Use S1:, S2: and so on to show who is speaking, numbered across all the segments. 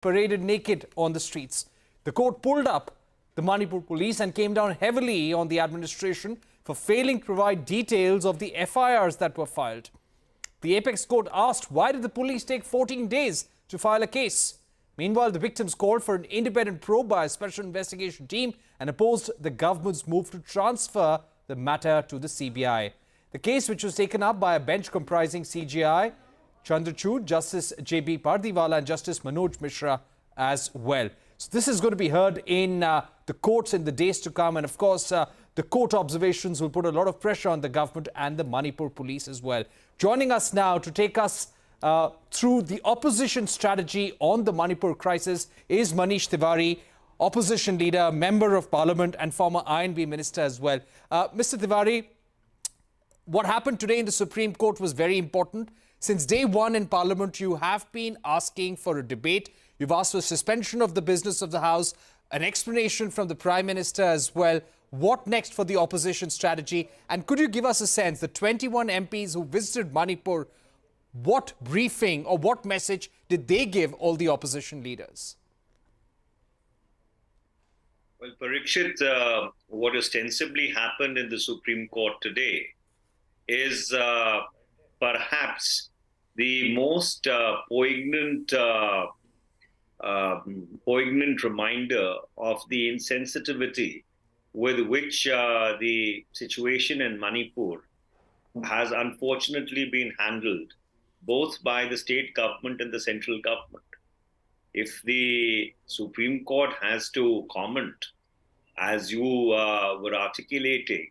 S1: paraded naked on the streets. The court pulled up the Manipur Police and came down heavily on the administration for failing to provide details of the FIRs that were filed. The apex court asked, why did the police take 14 days to file a case? Meanwhile, the victims called for an independent probe by a special investigation team and opposed the government's move to transfer the matter to the CBI. The case, which was taken up by a bench comprising CJI, Chandrachud, Justice J.B. Pardiwala and Justice Manoj Mishra as well. So this is going to be heard in the courts in the days to come. And of course, the court observations will put a lot of pressure on the government and the Manipur Police as well. Joining us now to take us through the opposition strategy on the Manipur crisis is Manish Tewari, opposition leader, member of parliament and former INB minister as well. Mr. Tewari, what happened today in the Supreme Court was very important. Since day one in Parliament, you have been asking for a debate. You've asked for suspension of the business of the House, an explanation from the Prime Minister as well. What next for the opposition strategy? And could you give us a sense, the 21 MPs who visited Manipur, what briefing or what message did they give all the opposition leaders?
S2: Well, Parikshit, what ostensibly happened in the Supreme Court today is perhaps the most poignant reminder of the insensitivity with which the situation in Manipur has unfortunately been handled both by the state government and the central government. If the Supreme Court has to comment, as you were articulating,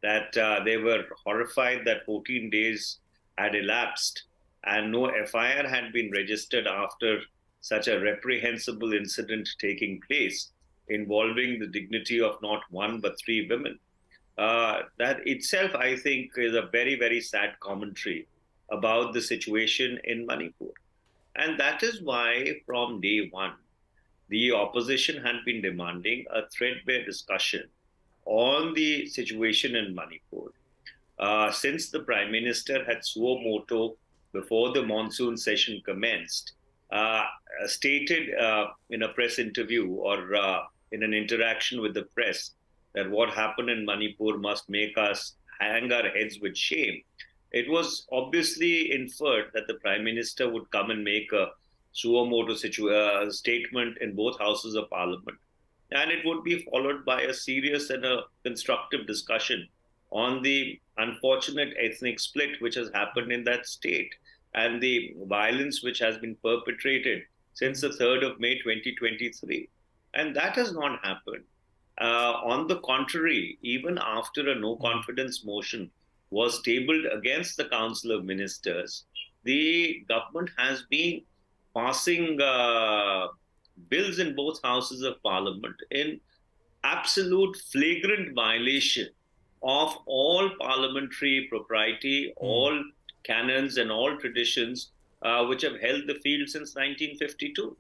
S2: that they were horrified that 14 days had elapsed and no FIR had been registered after such a reprehensible incident taking place involving the dignity of not one but three women. That itself, I think, is a very, very sad commentary about the situation in Manipur. And that is why from day one, the opposition had been demanding a threadbare discussion on the situation in Manipur. Since the Prime Minister had suo moto before the monsoon session commenced, stated in a press interview or in an interaction with the press that what happened in Manipur must make us hang our heads with shame. It was obviously inferred that the Prime Minister would come and make a suo moto statement in both houses of Parliament. And it would be followed by a serious and a constructive discussion on the unfortunate ethnic split which has happened in that state and the violence which has been perpetrated since the 3rd of May 2023. And that has not happened. On the contrary, even after a no confidence motion was tabled against the Council of Ministers, the government has been passing bills in both houses of Parliament in absolute flagrant violation of all parliamentary propriety, all canons and all traditions which have held the field since 1952.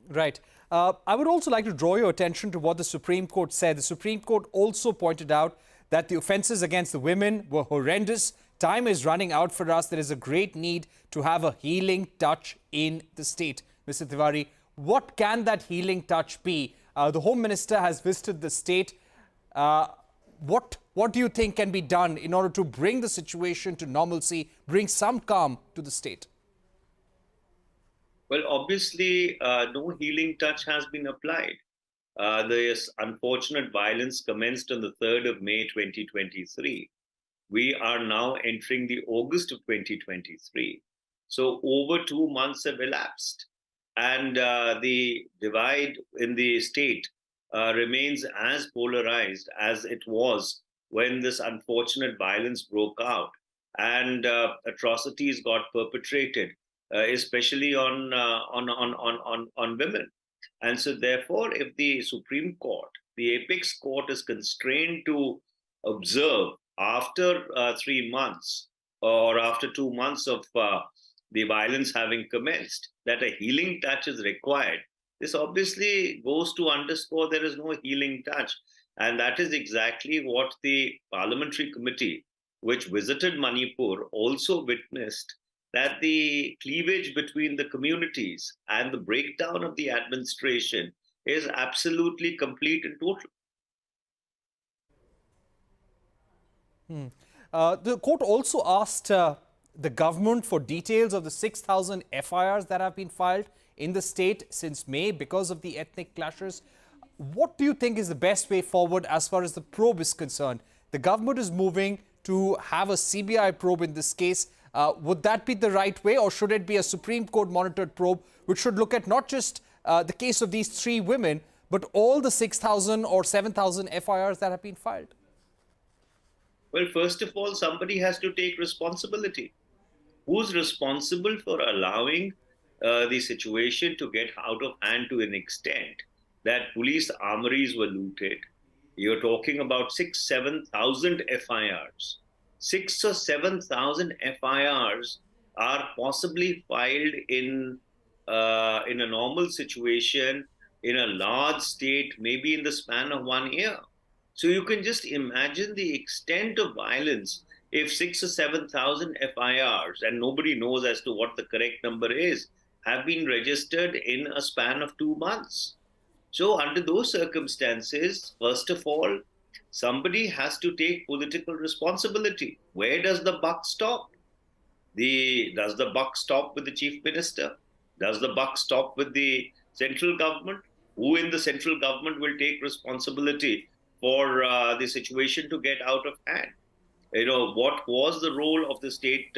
S1: Right. I would also like to draw your attention to what the Supreme Court said. The Supreme Court also pointed out that the offences against the women were horrendous. Time is running out for us. There is a great need to have a healing touch in the state. Mr. Tewari, what can that healing touch be? The Home Minister has visited the state. What do you think can be done in order to bring the situation to normalcy, bring some calm to the state?
S2: Well, obviously, no healing touch has been applied. This unfortunate violence commenced on the 3rd of May 2023. We are now entering the August of 2023. So over 2 months have elapsed. And the divide in the state remains as polarized as it was when this unfortunate violence broke out and atrocities got perpetrated, especially on women. And so therefore, if the Supreme Court, the apex court, is constrained to observe after 3 months or after 2 months of the violence having commenced, that a healing touch is required, this obviously goes to underscore there is no healing touch. And that is exactly what the parliamentary committee, which visited Manipur, also witnessed that the cleavage between the communities and the breakdown of the administration is absolutely complete and total.
S1: The court also asked the government for details of the 6,000 FIRs that have been filed in the state since May because of the ethnic clashes. What do you think is the best way forward as far as the probe is concerned? The government is moving to have a CBI probe in this case. Would that be the right way, or should it be a Supreme Court monitored probe which should look at not just the case of these 3 women, but all the 6,000 or 7,000 FIRs that have been filed?
S2: Well, first of all, somebody has to take responsibility. Who's responsible for allowing the situation to get out of hand to an extent that police armories were looted? You're talking about 7,000 FIRs. 6 or 7,000 FIRs are possibly filed in a normal situation in a large state, maybe in the span of 1 year. So you can just imagine the extent of violence if 6 or 7,000 FIRs, and nobody knows as to what the correct number is, have been registered in a span of 2 months. So under those circumstances, first of all, somebody has to take political responsibility. Where does the buck stop? Does the buck stop with the chief minister? Does the buck stop with the central government? Who in the central government will take responsibility for the situation to get out of hand? What was the role of the state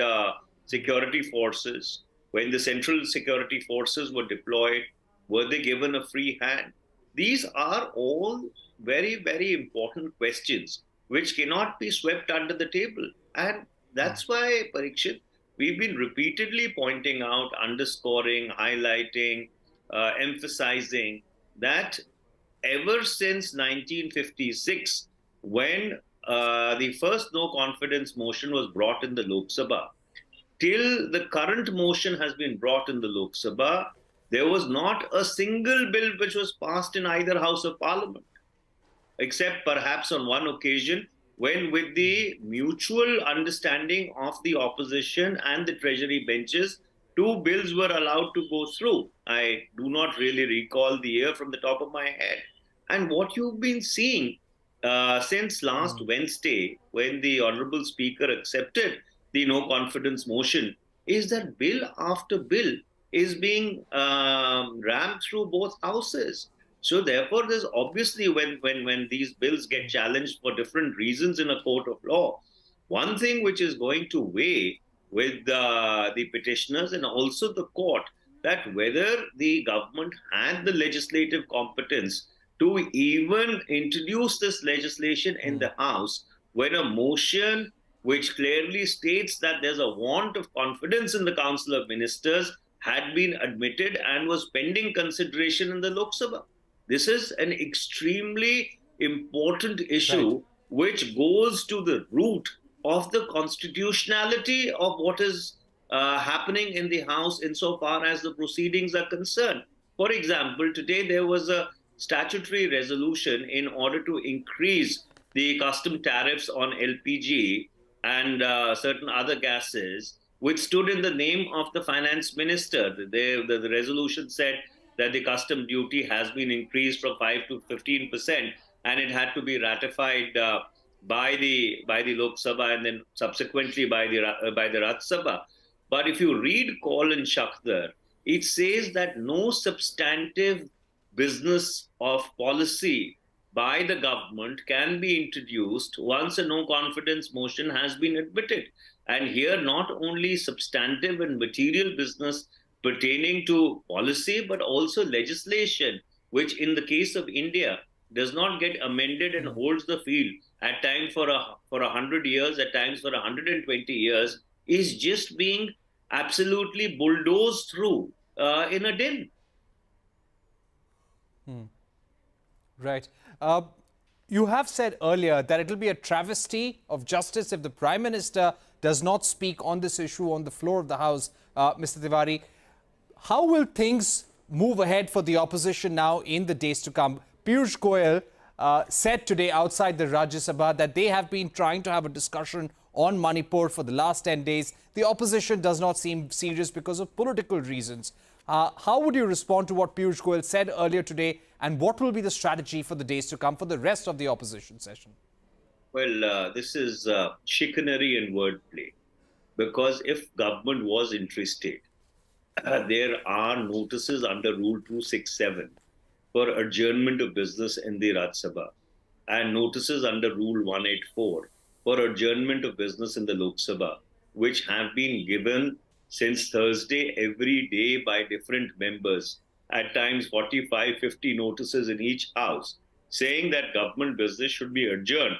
S2: security forces when the central security forces were deployed? Were they given a free hand? These are all very, very important questions which cannot be swept under the table. And that's why, Parikshit, we've been repeatedly pointing out, underscoring, highlighting, emphasizing that ever since 1956, when the first no confidence motion was brought in the Lok Sabha, till the current motion has been brought in the Lok Sabha, there was not a single bill which was passed in either House of Parliament, except perhaps on one occasion when, with the mutual understanding of the opposition and the Treasury benches, 2 bills were allowed to go through. I do not really recall the year from the top of my head. And what you've been seeing since last Wednesday, when the Honorable Speaker accepted the no confidence motion, is that bill after bill is being rammed through both houses. So therefore, there's obviously, when these bills get challenged for different reasons in a court of law, one thing which is going to weigh with the petitioners and also the court, that whether the government had the legislative competence to even introduce this legislation in the House when a motion which clearly states that there's a want of confidence in the Council of Ministers had been admitted and was pending consideration in the Lok Sabha. This is an extremely important issue which goes to the root of the constitutionality of what is happening in the House insofar as the proceedings are concerned. For example, today there was a statutory resolution in order to increase the custom tariffs on LPG and certain other gases, which stood in the name of the finance minister. The resolution said that the custom duty has been increased from 5 to 15%, and it had to be ratified by the Lok Sabha and then subsequently by the Rajya Sabha. But if you read Kaul and Shakhtar, it says that no substantive business of policy by the government can be introduced once a no confidence motion has been admitted. And here, not only substantive and material business pertaining to policy, but also legislation, which in the case of India does not get amended and holds the field at times for 100 years, at times for 120 years, is just being absolutely bulldozed through in a din.
S1: Right. You have said earlier that it will be a travesty of justice if the Prime Minister does not speak on this issue on the floor of the House. Mr. Tewari, how will things move ahead for the opposition now in the days to come? Piyush Goyal said today outside the Rajya Sabha that they have been trying to have a discussion on Manipur for the last 10 days. The opposition does not seem serious because of political reasons. How would you respond to what Piyush Goyal said earlier today, and what will be the strategy for the days to come for the rest of the opposition session?
S2: Well, this is chicanery and wordplay, because if government was interested, there are notices under Rule 267 for adjournment of business in the Raj Sabha, and notices under Rule 184 for adjournment of business in the Lok Sabha, which have been given since Thursday every day by different members, at times 45, 50 notices in each house, saying that government business should be adjourned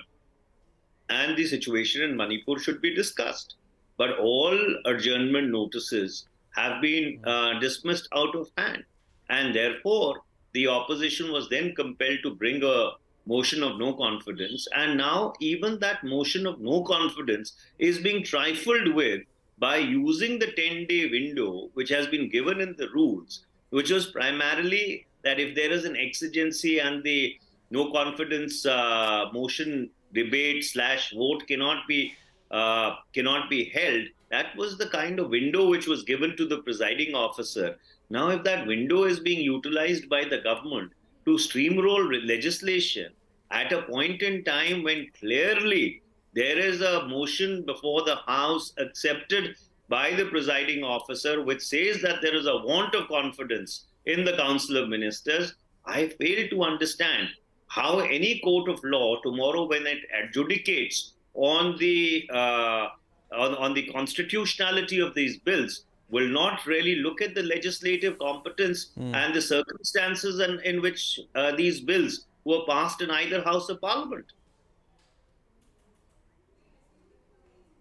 S2: and the situation in Manipur should be discussed. But all adjournment notices have been dismissed out of hand. And therefore, the opposition was then compelled to bring a motion of no confidence. And now, even that motion of no confidence is being trifled with by using the 10-day window, which has been given in the rules, which was primarily that if there is an exigency and the no confidence motion debate slash vote cannot be held. That was the kind of window which was given to the presiding officer. Now, if that window is being utilized by the government to steamroll legislation at a point in time when clearly there is a motion before the House accepted by the presiding officer which says that there is a want of confidence in the Council of Ministers, I fail to understand how any court of law tomorrow, when it adjudicates on the on the constitutionality of these bills, will not really look at the legislative competence and the circumstances in which these bills were passed in either House of Parliament.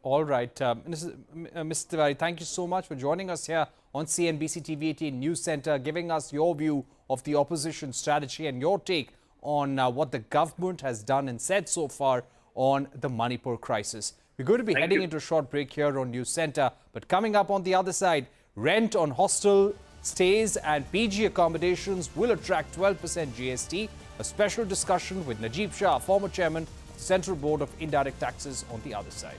S1: All right. Mr. Tewari, thank you so much for joining us here on CNBC TV18 News Centre, giving us your view of the opposition strategy and your take on what the government has done and said so far on the Manipur crisis. We're going to be heading into a short break here on News Centre, but coming up on the other side, rent on hostel stays and PG accommodations will attract 12% GST. A special discussion with Najib Shah, former chairman of the Central Board of Indirect Taxes, on the other side.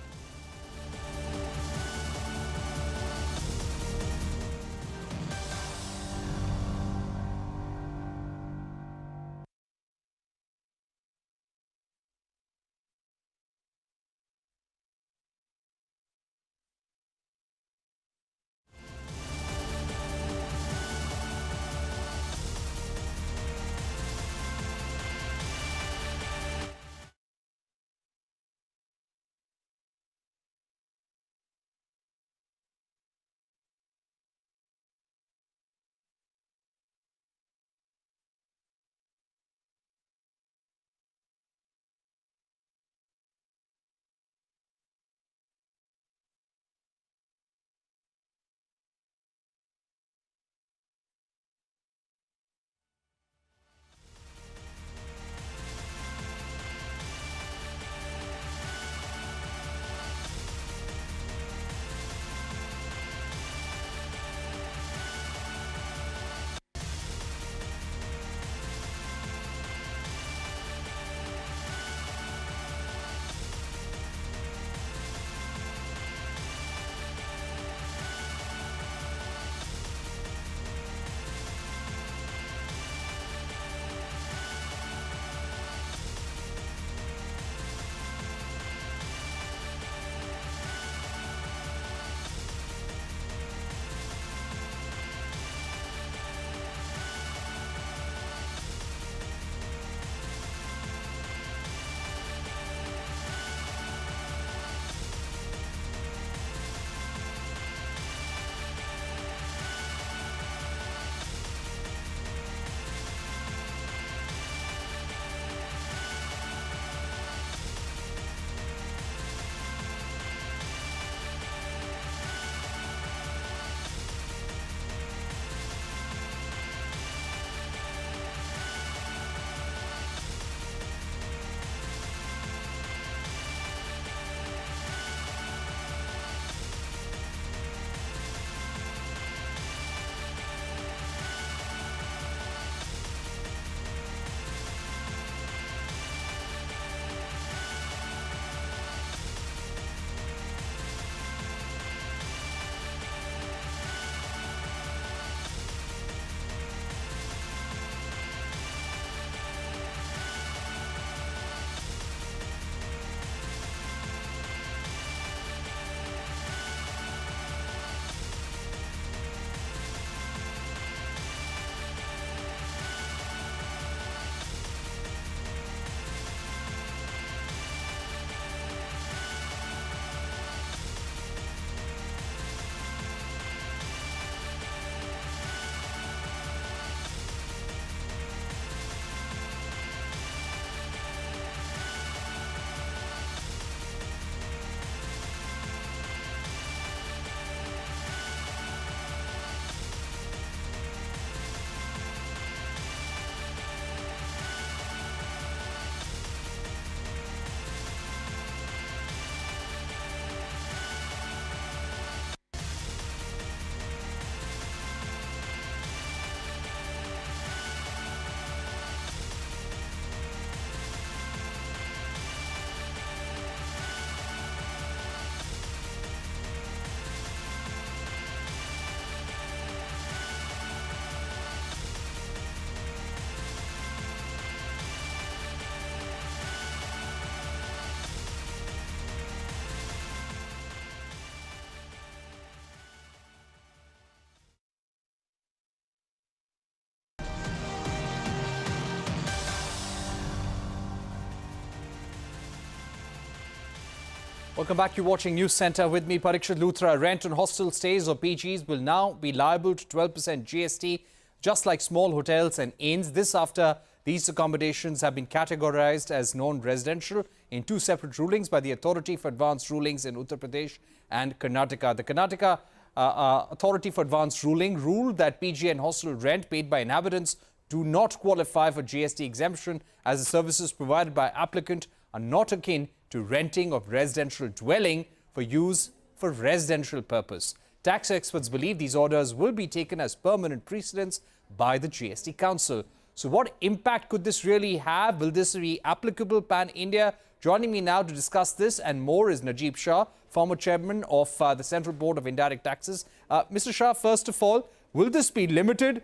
S1: Welcome back. You're watching Newscentre with me, Parikshit Luthra. Rent on hostel stays or PGs will now be liable to 12% GST, just like small hotels and inns. This after these accommodations have been categorized as non-residential in two separate rulings by the Authority for Advanced Rulings in Uttar Pradesh and Karnataka. The Karnataka Authority for Advanced Ruling ruled that PG and hostel rent paid by inhabitants do not qualify for GST exemption, as the services provided by applicant are not akin to renting of residential dwelling for use for residential purpose. Tax experts believe these orders will be taken as permanent precedents by the GST Council. So what impact could this really have? Will this be applicable pan-India? Joining me now to discuss this and more is Najib Shah, former chairman of the Central Board of Indirect Taxes. Mr. Shah, first of all, will this be limited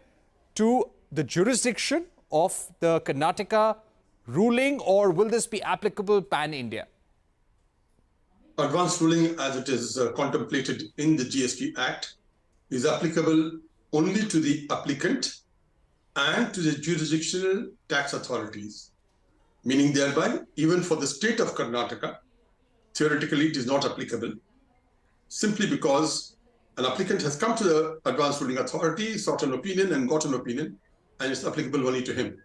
S1: to the jurisdiction of the Karnataka ruling, or will this be applicable pan-India?
S3: Advanced ruling, as it is contemplated in the GST Act, is applicable only to the applicant and to the jurisdictional tax authorities, meaning thereby, even for the state of Karnataka, theoretically it is not applicable, simply because an applicant has come to the advanced ruling authority, sought an opinion and got an opinion, and it's applicable only to him.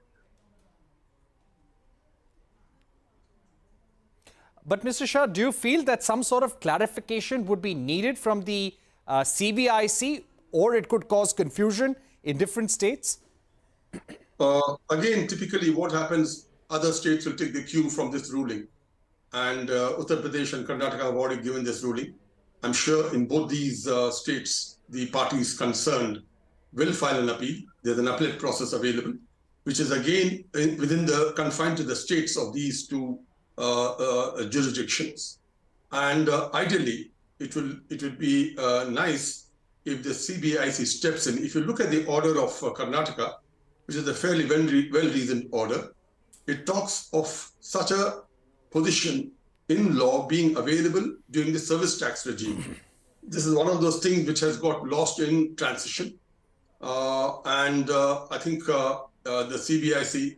S1: But Mr. Shah, do you feel that some sort of clarification would be needed from the CBIC, or it could cause confusion in different states?
S3: Again, typically what happens, other states will take the cue from this ruling. And Uttar Pradesh and Karnataka have already given this ruling. I'm sure in both these states, the parties concerned will file an appeal. There's an appellate process available, which is again confined to the states of these two jurisdictions. And ideally, it would be nice if the CBIC steps in. If you look at the order of Karnataka, which is a fairly well-reasoned order, it talks of such a position in law being available during the service tax regime. This is one of those things which has got lost in transition. I think the CBIC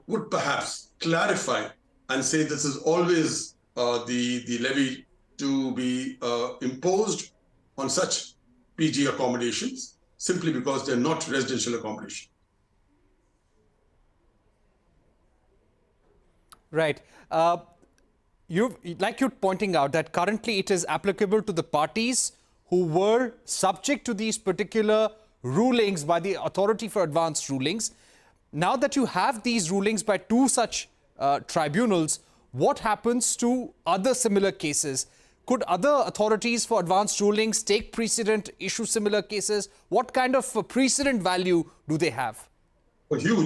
S3: would perhaps clarify and say this is always the levy to be imposed on such PG accommodations, simply because they're not residential accommodation.
S1: Right. Like you're pointing out that currently it is applicable to the parties who were subject to these particular rulings by the Authority for Advanced Rulings. Now that you have these rulings by two such tribunals, what happens to other similar cases? Could other authorities for advanced rulings take precedent, issue similar cases? What kind of precedent value do they have?
S3: Huge.